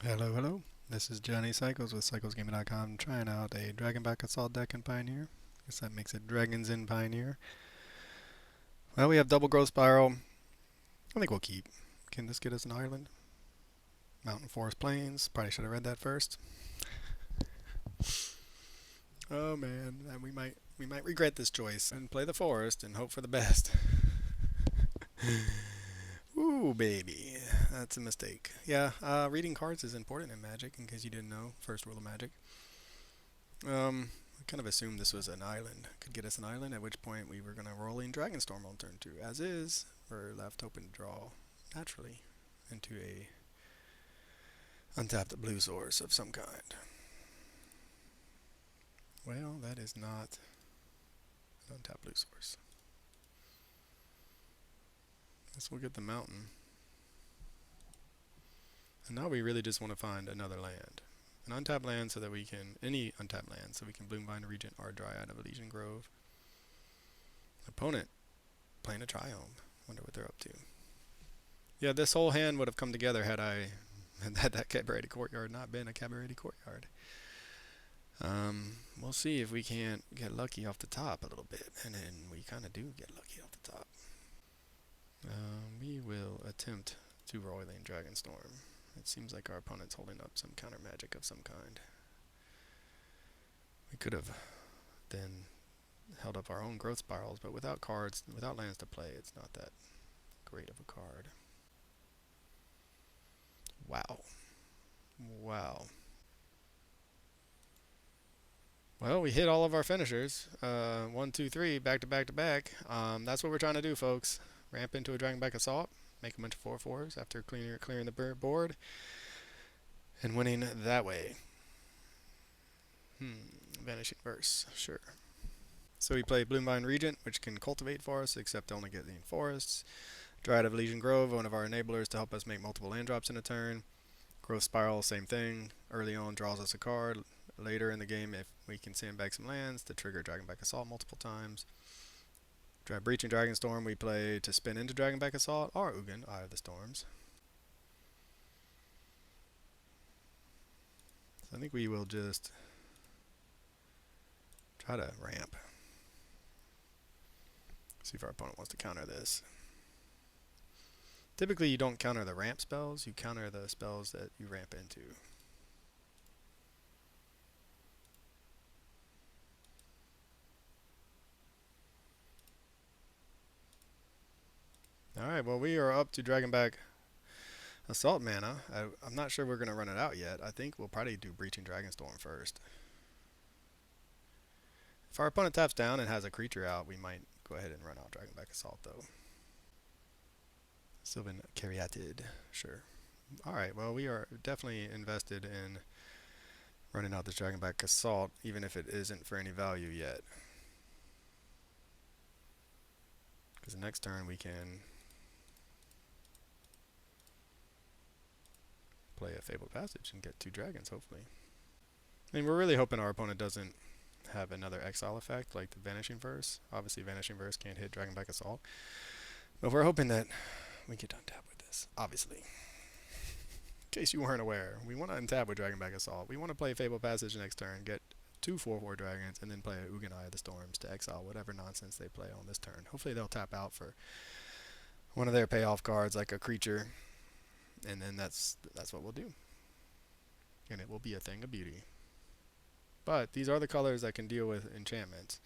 Hello, hello. This is Johnny Cycles with CyclesGaming.com trying out a Dragonback Assault deck in Pioneer. Guess that makes it Dragons in Pioneer. Well, we have double growth spiral. I think we'll keep. Can this get us an island? Mountain Forest Plains. Probably should have read that first. Oh man, we might regret this choice and play the forest and hope for the best. Ooh, baby, that's a mistake. Yeah, reading cards is important in Magic. In case you didn't know, first rule of Magic. I kind of assumed this was an island. Could get us an island, at which point we were going to roll in Dragonstorm on turn 2. As is, we're left open to draw naturally into a untapped blue source of some kind. Well, that is not an untapped blue source. Guess we'll get the mountain. And now we really just want to find another land. An untapped land so that we can, any untapped land, so we can Bloomvine Regent our Dryad of Elysian Grove. Opponent playing a Triome. Wonder what they're up to. Yeah, this whole hand would have come together had that Cabaret Courtyard not been a Cabaret Courtyard. We'll see if we can't get lucky off the top a little bit, and then we kind of do get lucky off the top. We will attempt to roll in Dragonstorm. It seems like our opponent's holding up some counter magic of some kind. We could have then held up our own growth spirals, but without cards, without lands to play, it's not that great of a card. Wow. Wow. Well, we hit all of our finishers. 1, 2, 3, back to back to back. That's what we're trying to do, folks. Ramp into a Dragonback Assault, make a bunch of 4/4s after clearing the board, and winning that way. Vanishing Verse, sure. So we play Bloomvine Regent, which can cultivate for us, except only getting forests. Dryad of Elysian Grove, one of our enablers to help us make multiple land drops in a turn. Growth Spiral, same thing. Early on, draws us a card. Later in the game, if we can sandbag some lands to trigger Dragonback Assault multiple times. Breaching Dragonstorm, we play to spin into Dragonback Assault, or Ugin, Eye of the Storms. So I think we will just try to ramp. See if our opponent wants to counter this. Typically, you don't counter the ramp spells, you counter the spells that you ramp into. Alright, well, we are up to Dragonback Assault mana. I'm not sure we're going to run it out yet. I think we'll probably do Breaching Dragonstorm first. If our opponent taps down and has a creature out, we might go ahead and run out Dragonback Assault, though. Sylvan Caryatid, sure. Alright, well, we are definitely invested in running out this Dragonback Assault, even if it isn't for any value yet. Because the next turn we can play a Fabled Passage and get 2 dragons, hopefully. I mean, we're really hoping our opponent doesn't have another exile effect like the Vanishing Verse. Obviously, Vanishing Verse can't hit Dragonback Assault. But we're hoping that we get untap with this, obviously. In case you weren't aware, we want to untap with Dragonback Assault. We want to play Fabled Passage next turn, get 2 4/4 dragons, and then play a Ugin Eye of the Storms to exile whatever nonsense they play on this turn. Hopefully they'll tap out for one of their payoff cards like a creature, and then that's what we'll do. And it will be a thing of beauty. But these are the colors that can deal with enchantments.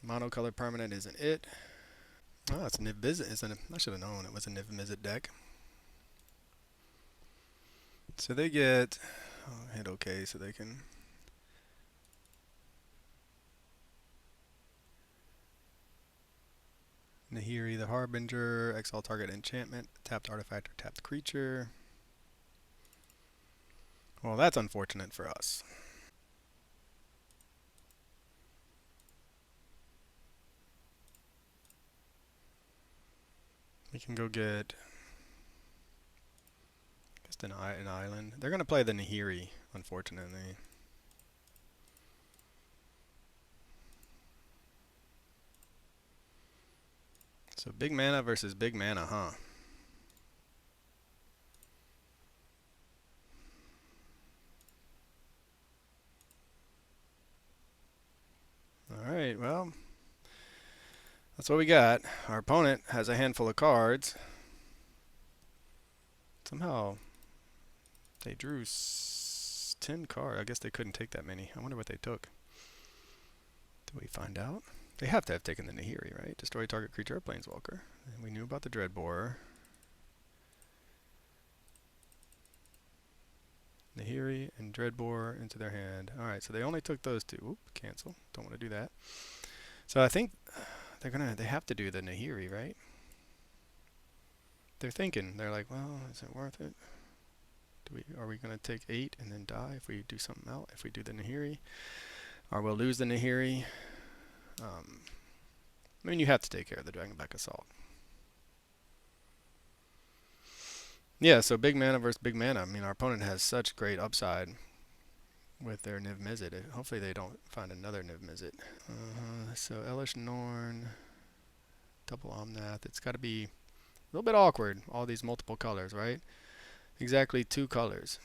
Monocolor permanent isn't it. Oh, it's a Niv Mizzet. I should have known it was a Niv Mizzet deck. So they get hit okay, so they can Nahiri the Harbinger, exile target enchantment, tapped artifact or tapped creature. Well, that's unfortunate for us. We can go get just an island. They're going to play the Nahiri, unfortunately. So big mana versus big mana, huh? That's what we got. Our opponent has a handful of cards. Somehow they drew 10 cards. I guess they couldn't take that many. I wonder what they took. Did we find out? They have to have taken the Nahiri, right? Destroy target creature or planeswalker. And we knew about the Dreadbore. Nahiri and Dreadbore into their hand. Alright, so they only took those two. Oop, cancel. Don't want to do that. So I think they have to do the Nahiri, right? They're thinking. They're like, well, is it worth it? Are we gonna take 8 and then die if we do something else? If we do the Nahiri? Or we'll lose the Nahiri? I mean, you have to take care of the Dragonback Assault. Yeah, so big mana versus big mana. I mean, our opponent has such great upside with their Niv Mizzet. Hopefully they don't find another Niv Mizzet. So Elish Norn, double Omnath. It's got to be a little bit awkward, all these multiple colors, right? Exactly 2 colors.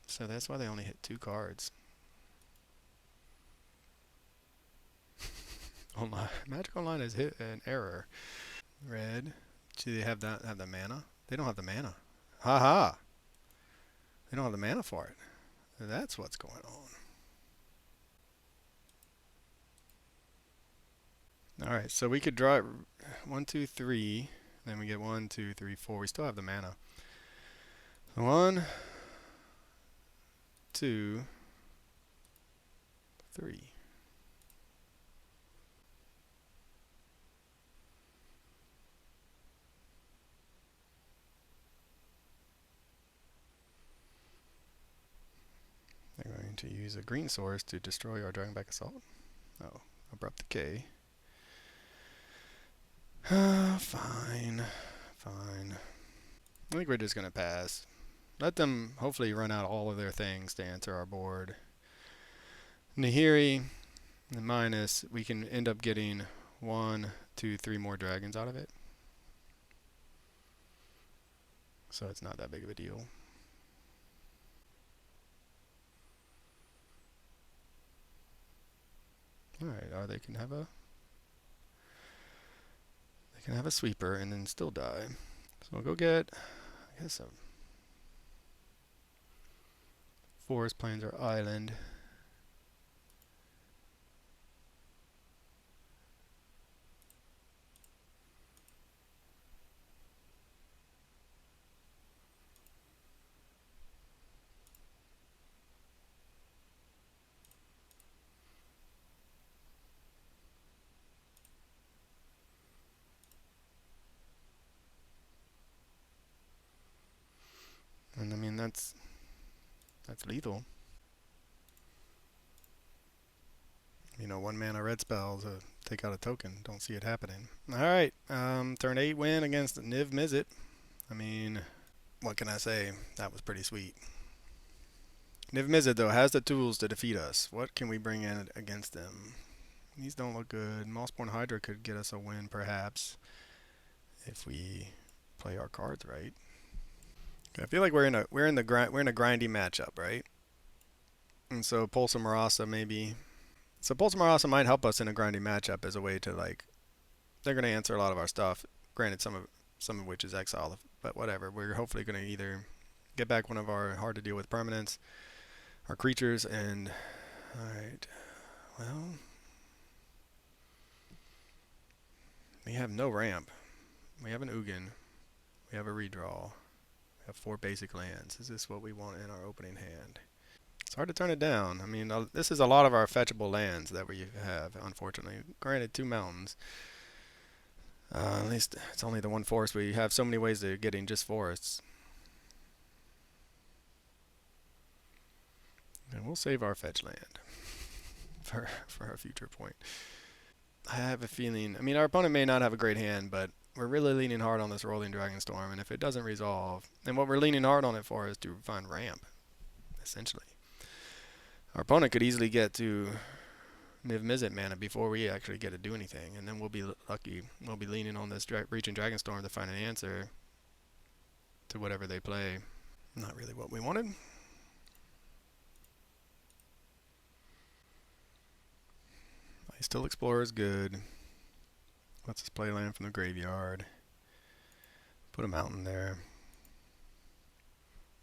So that's why they only hit 2 cards. Online. Magic Online has hit an error. Red. Do they have the mana? They don't have the mana. Haha. They don't have the mana for it. That's what's going on. Alright, so we could draw 1, 2, 3. Then we get 1, 2, 3, 4. We still have the mana. 1, 2, 3. They're going to use a green source to destroy our Dragonback Assault. Oh, Abrupt Decay. Fine. Fine. I think we're just going to pass. Let them hopefully run out all of their things to answer our board. Nahiri, the minus, we can end up getting 1, 2, 3 more dragons out of it. So it's not that big of a deal. Alright, or they can have a sweeper and then still die. So we'll go get, I guess, a forest, plains, or island. And I mean, that's lethal. You know, 1 mana red spell to take out a token. Don't see it happening. Alright, turn 8 win against Niv Mizzet. I mean, what can I say? That was pretty sweet. Niv Mizzet, though, has the tools to defeat us. What can we bring in against them? These don't look good. Mossborn Hydra could get us a win, perhaps, if we play our cards right. I feel like we're in a grindy matchup, right? And so Pulsa Marasa maybe. So Pulsa Marasa might help us in a grindy matchup as a way to, like, they're going to answer a lot of our stuff. Granted, some of which is exile, but whatever. We're hopefully going to either get back one of our hard to deal with permanents, our creatures, and alright. Well, we have no ramp. We have an Ugin. We have a redraw. We have 4 basic lands. Is this what we want in our opening hand? It's hard to turn it down. I mean, this is a lot of our fetchable lands that we have, unfortunately. Granted, 2 mountains. At least it's only the 1 forest. We have so many ways of getting just forests. And we'll save our fetch land for our future point. I have a feeling, I mean, our opponent may not have a great hand, but we're really leaning hard on this Rolling Dragonstorm, and if it doesn't resolve, and what we're leaning hard on it for is to find ramp, essentially. Our opponent could easily get to Niv Mizzet mana before we actually get to do anything, and then we'll be lucky. We'll be leaning on this Reaching Dragonstorm to find an answer to whatever they play. Not really what we wanted. Still Explorer is good. Lets us play land from the graveyard. Put a mountain there.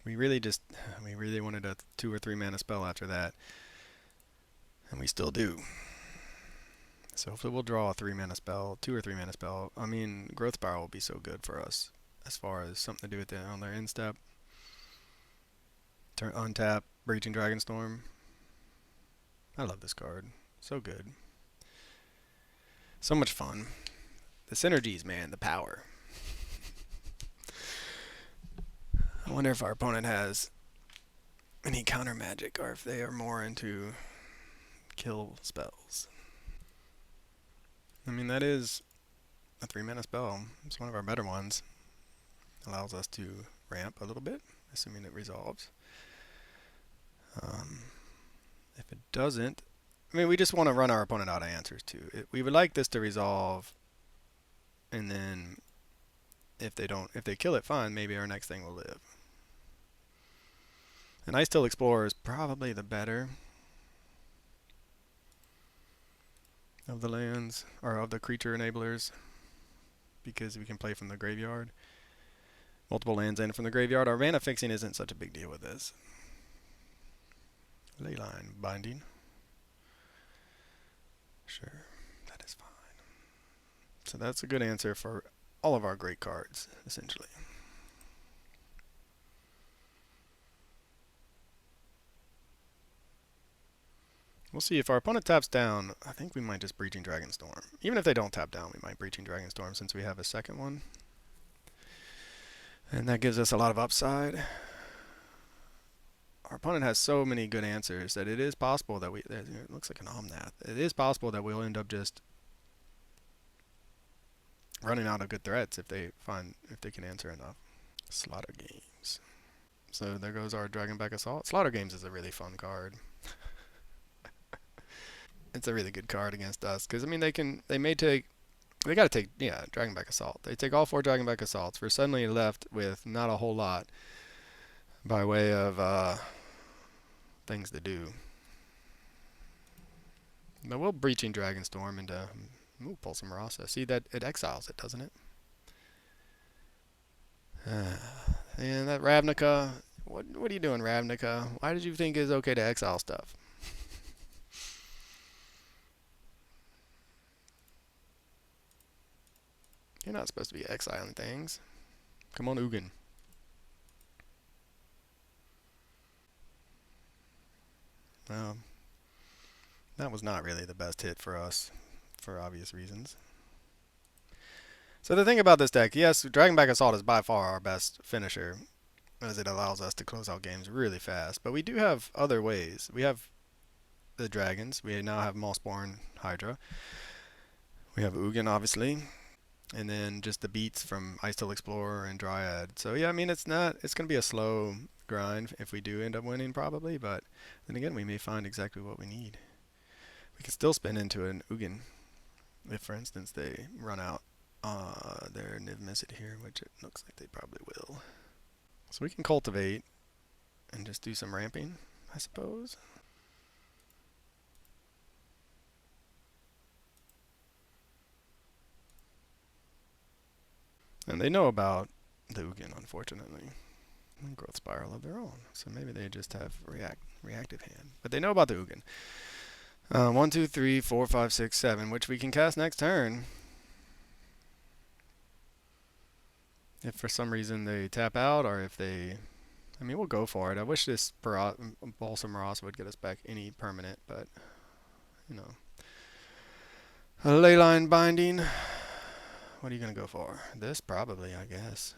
We really wanted a 2 or 3 mana spell after that. And we still do. So hopefully we'll draw a 3 mana spell, 2 or 3 mana spell. I mean, Growth Spiral will be so good for us as far as something to do with on their end step. Turn untap, Breaching Dragonstorm. I love this card. So good. So much fun. The synergies, man, the power. I wonder if our opponent has any counter magic or if they are more into kill spells. I mean, that is a 3 mana spell. It's one of our better ones. Allows us to ramp a little bit, assuming it resolves. If it doesn't, I mean, we just want to run our opponent out of answers too. We would like this to resolve, and then if they kill it, fine. Maybe our next thing will live. And Ice Till Explorer is probably the better of the lands, or of the creature enablers, because we can play from the graveyard. Multiple lands in from the graveyard. Our mana fixing isn't such a big deal with this. Leyline Binding. Sure, that is fine. So that's a good answer for all of our great cards, essentially. We'll see if our opponent taps down. I think we might just Breaching Dragonstorm. Even if they don't tap down, we might Breaching Dragonstorm since we have a second one. And that gives us a lot of upside. Our opponent has so many good answers that it is possible that it looks like an Omnath. It is possible that we'll end up just running out of good threats if they can answer enough. Slaughter Games. So there goes our Dragonback Assault. Slaughter Games is a really fun card. It's a really good card against us because I mean they gotta take Dragonback Assault. They take all 4 Dragonback Assaults. We're suddenly left with not a whole lot by way of things to do. But we'll Breaching Dragonstorm and we'll pull some Rasa. See that it exiles it, doesn't it? And that Ravnica. What are you doing, Ravnica? Why did you think it's okay to exile stuff? You're not supposed to be exiling things. Come on, Ugin. Well, that was not really the best hit for us, for obvious reasons. So the thing about this deck, yes, Dragonback Assault is by far our best finisher, as it allows us to close out games really fast. But we do have other ways. We have the dragons. We now have Mossborn Hydra. We have Ugin, obviously. And then just the beats from Ice Till Explorer and Dryad. So yeah, I mean, it's going to be a slow grind if we do end up winning, probably. But then again, we may find exactly what we need. We can still spin into an Ugin if, for instance, they run out their Niv Mizzet here, which it looks like they probably will. So we can cultivate and just do some ramping, I suppose. And they know about the Ugin, unfortunately. And Growth Spiral of their own. So maybe they just have reactive hand. But they know about the Ugin. 1, 2, 3, 4, 5, 6, 7, which we can cast next turn. If for some reason they tap out, or if they... I mean, we'll go for it. I wish this Balsam Ross would get us back any permanent, but, you know. A Leyline Binding. What are you going to go for? This, probably, I guess.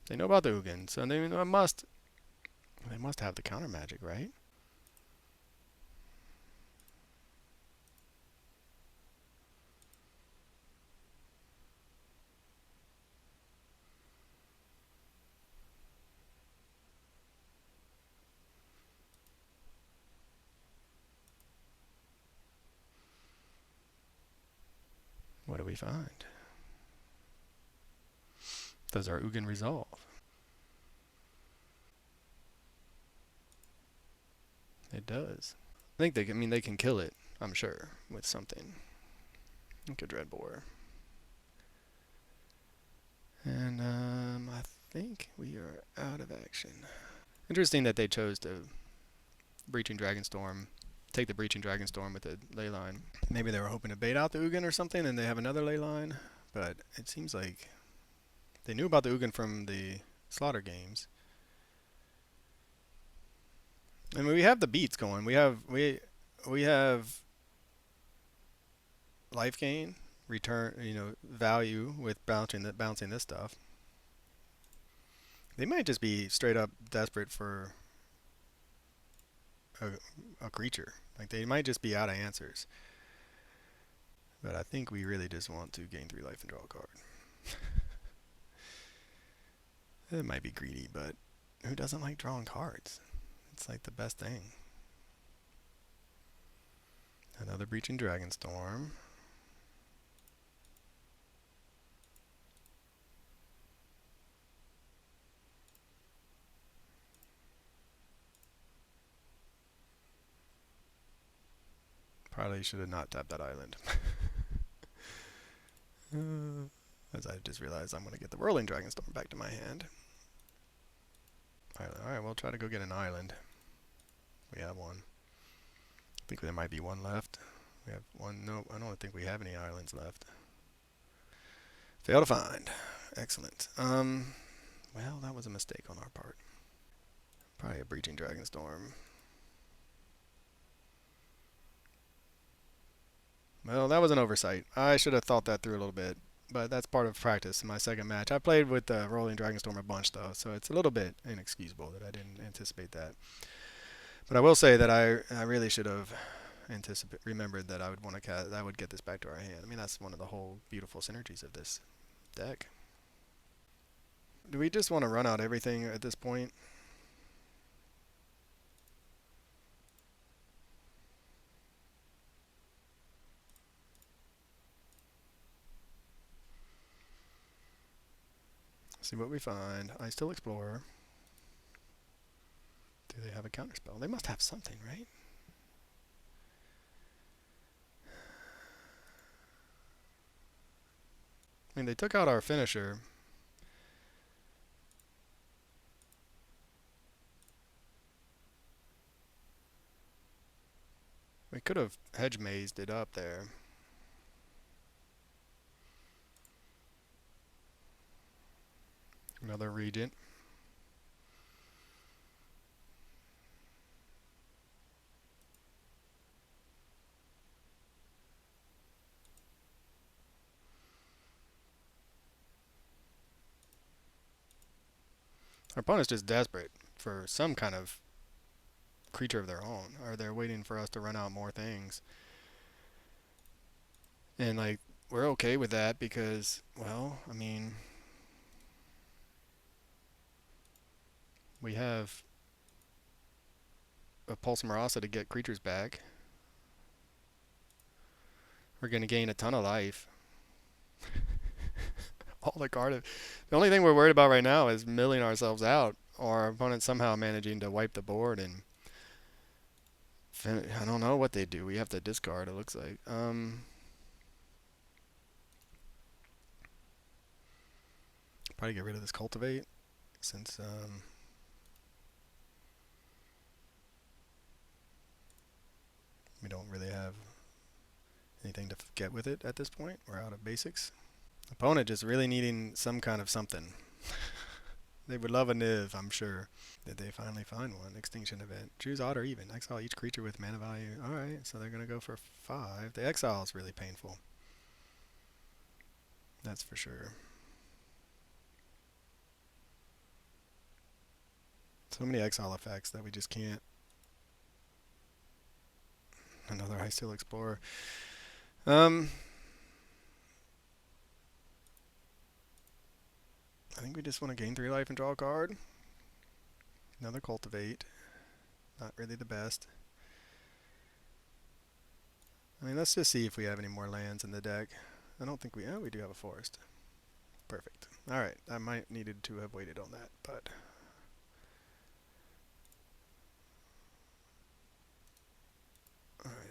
They know about the Ugin, so they must have the counter magic, right? What do we find? Does our Ugin resolve? It does. I think I mean, they can kill it, I'm sure, with something. Like a Dreadbore. And I think we are out of action. Interesting that they chose to Breaching Dragonstorm, take the Breaching Dragonstorm with the Leyline. Maybe they were hoping to bait out the Ugin or something, and they have another Leyline. But it seems like they knew about the Ugin from the Slaughter games. I mean, we have the beats going. We have life gain, return, value with bouncing this stuff. They might just be straight up desperate for a creature. Like, they might just be out of answers. But I think we really just want to gain 3 life and draw a card. It might be greedy, but who doesn't like drawing cards? It's like the best thing. Another Breaching Dragonstorm. Probably should have not tapped that island. As I just realized I'm going to get the Whirling Dragonstorm back to my hand. Alright, we'll try to go get an island. We have one. I think there might be one left. We have one. No, I don't think we have any islands left. Fail to find. Excellent. Well, that was a mistake on our part. Probably a Breaching Dragonstorm. Well, that was an oversight. I should have thought that through a little bit, but that's part of practice in my second match. I played with the Rolling Dragonstorm a bunch, though, so it's a little bit inexcusable that I didn't anticipate that. But I will say that I really should have remembered that I would want to cast. I would get this back to our hand. I mean, that's one of the whole beautiful synergies of this deck. Do we just want to run out everything at this point? See what we find. I still Explorer. Do they have a counterspell? They must have something, right? I mean, they took out our finisher. We could have hedge mazed it up there. Another Regent. Our opponent's just desperate for some kind of creature of their own, or they're waiting for us to run out more things. And, like, we're okay with that because, well, I mean, we have a Pulse Marasa to get creatures back. We're going to gain a ton of life. All the card. The only thing we're worried about right now is milling ourselves out, or our opponent somehow managing to wipe the board and I don't know what they do. We have to discard, it looks like. Probably get rid of this Cultivate, since we don't really have anything to get with it at this point. We're out of basics. Opponent just really needing some kind of something. They would love a Niv, I'm sure. Did they finally find one? Extinction event. Choose odd or even. Exile each creature with mana value. Alright, so they're going to go for 5. The exile is really painful. That's for sure. So many exile effects that we just can't. Another Ice-Steel Explorer. I think we just want to gain 3 life and draw a card. Another Cultivate. Not really the best. I mean, let's just see if we have any more lands in the deck. I don't think we do have a forest. Perfect. Alright, I might needed to have waited on that, but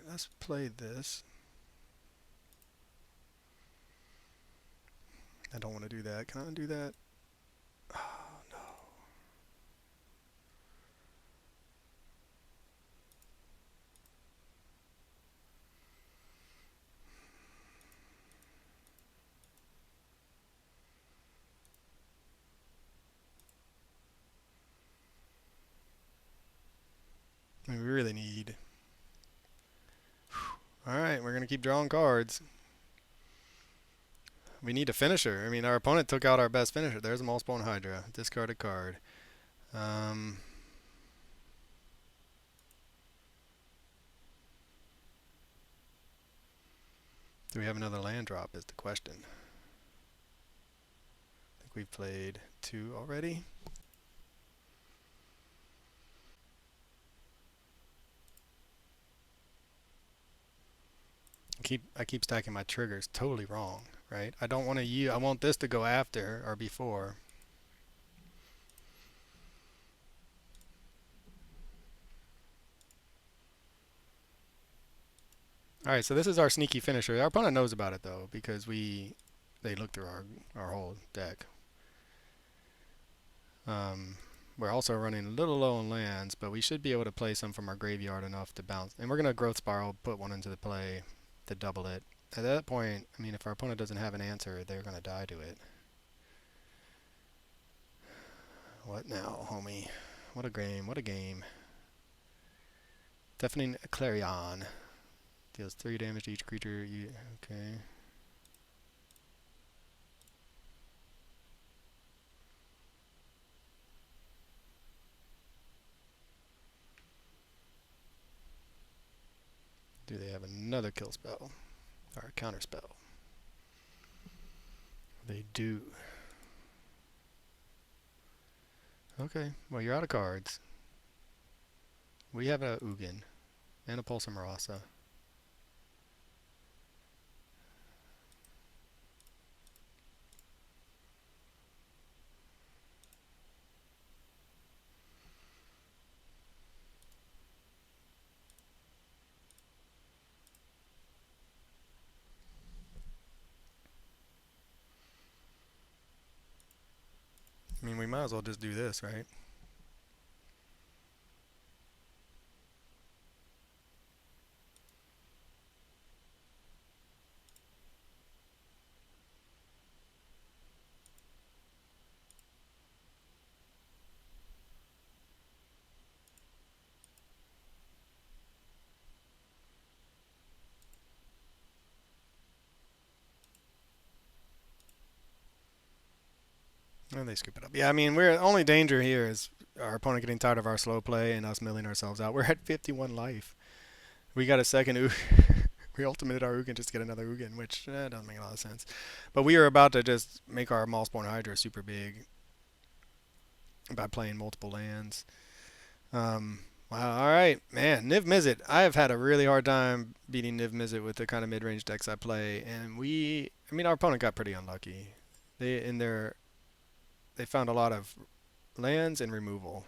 let's play this. I don't want to do that. Can I undo that? Oh, no. I mean, we really need... Alright, we're going to keep drawing cards. We need a finisher. I mean, our opponent took out our best finisher. There's a Maulspawn Hydra. Discard a card. Do we have another land drop is the question. I think we've played 2 already. I keep stacking my triggers totally wrong, right? I don't want to use, I want this to go after or before. Alright, so this is our sneaky finisher. Our opponent knows about it though, because they looked through our whole deck. We're also running a little low on lands, but we should be able to play some from our graveyard enough to bounce. And we're going to Growth Spiral, put one into the play to double it. At that point, I mean, if our opponent doesn't have an answer, they're going to die to it. What now, homie? What a game, what a game. Deafening Clarion. Deals 3 damage to each creature. Okay. Do they have another kill spell? Or a counter spell? They do. Okay, well, you're out of cards. We have a Ugin and a Pulsar Marasa. I mean, we might as well just do this, right? And they scoop it up. Yeah, I mean, we're only danger here is our opponent getting tired of our slow play and us milling ourselves out. We're at 51 life. We got a second Ugin. We ultimated our Ugin just to get another Ugin, which doesn't make a lot of sense. But we are about to just make our Maulspawn Hydra super big by playing multiple lands. Wow, alright, man, Niv Mizzet. I have had a really hard time beating Niv Mizzet with the kind of mid-range decks I play, and I mean, our opponent got pretty unlucky. They found a lot of lands and removal.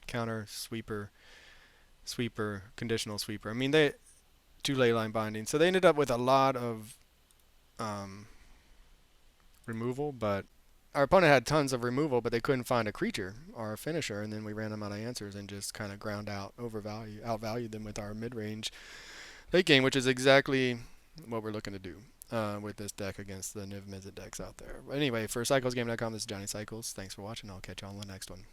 Counter, sweeper, conditional sweeper. I mean, 2 leyline binding. So they ended up with a lot of removal, but our opponent had tons of removal, but they couldn't find a creature or a finisher, and then we ran them out of answers and just kind of ground out, outvalued them with our mid-range late game, which is exactly what we're looking to do with this deck against the Niv Mizzet decks out there. But anyway, for CyclesGame.com, this is Johnny Cycles. Thanks for watching. I'll catch you on the next one.